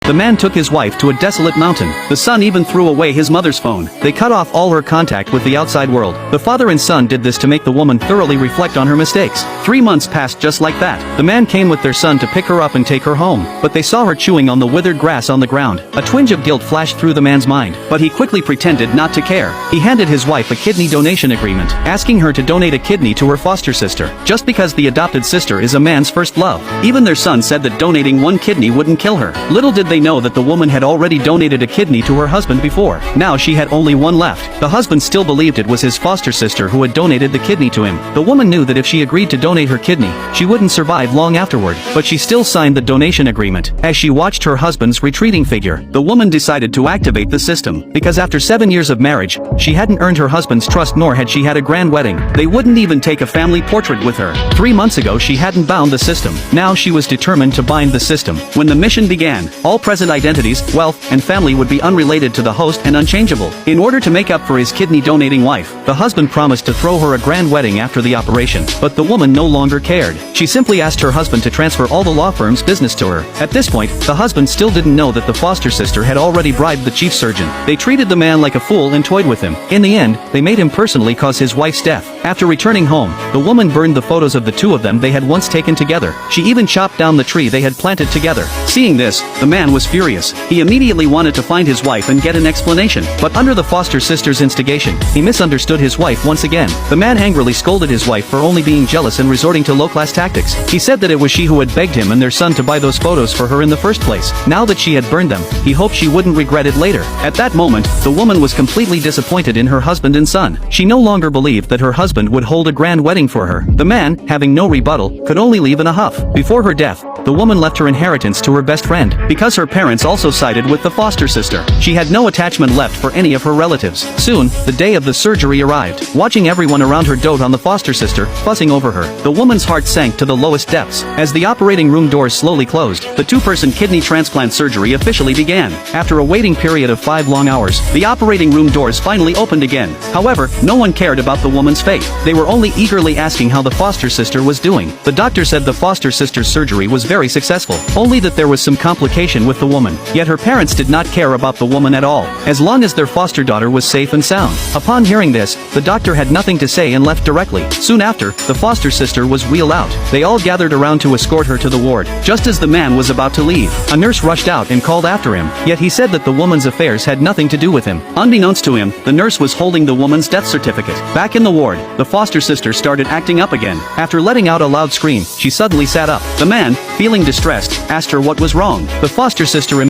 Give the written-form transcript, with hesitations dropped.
The man took his wife to a desolate mountain. The son even threw away his mother's phone. They cut off all her contact with the outside world. The father and son did this to make the woman thoroughly reflect on her mistakes. 3 months passed just like that. The man came with their son to pick her up and take her home, but they saw her chewing on the withered grass on the ground. A twinge of guilt flashed through the man's mind, but he quickly pretended not to care. He handed his wife a kidney donation agreement, asking her to donate a kidney to her foster sister, just because the adopted sister is a man's first love. Even their son said that donating one kidney wouldn't kill her. Little did they know that the woman had already donated a kidney to her husband before. Now she had only one left. The husband still believed it was his foster sister who had donated the kidney to him. The woman knew that if she agreed to donate her kidney, she wouldn't survive long afterward, but she still signed the donation agreement. As she watched her husband's retreating figure, the woman decided to activate the system, because after 7 years of marriage, she hadn't earned her husband's trust, nor had she had a grand wedding. They wouldn't even take a family portrait with her. 3 months ago she hadn't bound the system. Now she was determined to bind the system. When the mission began, all present identities, wealth, and family would be unrelated to the host and unchangeable. In order to make up for his kidney-donating wife, the husband promised to throw her a grand wedding after the operation, but the woman no longer cared. She simply asked her husband to transfer all the law firm's business to her. At this point, the husband still didn't know that the foster sister had already bribed the chief surgeon. They treated the man like a fool and toyed with him. In the end, they made him personally cause his wife's death. After returning home, the woman burned the photos of the two of them they had once taken together. She even chopped down the tree they had planted together. Seeing this, the man was furious. He immediately wanted to find his wife and get an explanation, but under the foster sister's instigation, he misunderstood his wife once again. The man angrily scolded his wife for only being jealous and resorting to low-class tactics. He said that it was she who had begged him and their son to buy those photos for her in the first place. Now that she had burned them, he hoped she wouldn't regret it later. At that moment, the woman was completely disappointed in her husband and son. She no longer believed that her husband would hold a grand wedding for her. The man, having no rebuttal, could only leave in a huff. Before her death, the woman left her inheritance to her best friend, because her parents also sided with the foster sister. She had no attachment left for any of her relatives. Soon, the day of the surgery arrived. Watching everyone around her dote on the foster sister, fussing over her, the woman's heart sank to the lowest depths. As the operating room doors slowly closed, the two-person kidney transplant surgery officially began. After a waiting period of 5 long hours, the operating room doors finally opened again. However, no one cared about the woman's fate. They were only eagerly asking how the foster sister was doing. The doctor said the foster sister's surgery was very successful, only that there was some complication with the woman. Yet her parents did not care about the woman at all, as long as their foster daughter was safe and sound. Upon hearing this, the doctor had nothing to say and left directly. Soon after, the foster sister was wheeled out. They all gathered around to escort her to the ward. Just as the man was about to leave, a nurse rushed out and called after him, yet he said that the woman's affairs had nothing to do with him. Unbeknownst to him, the nurse was holding the woman's death certificate. Back in the ward, the foster sister started acting up again. After letting out a loud scream, she suddenly sat up. The man, feeling distressed, asked her what was wrong. The foster sister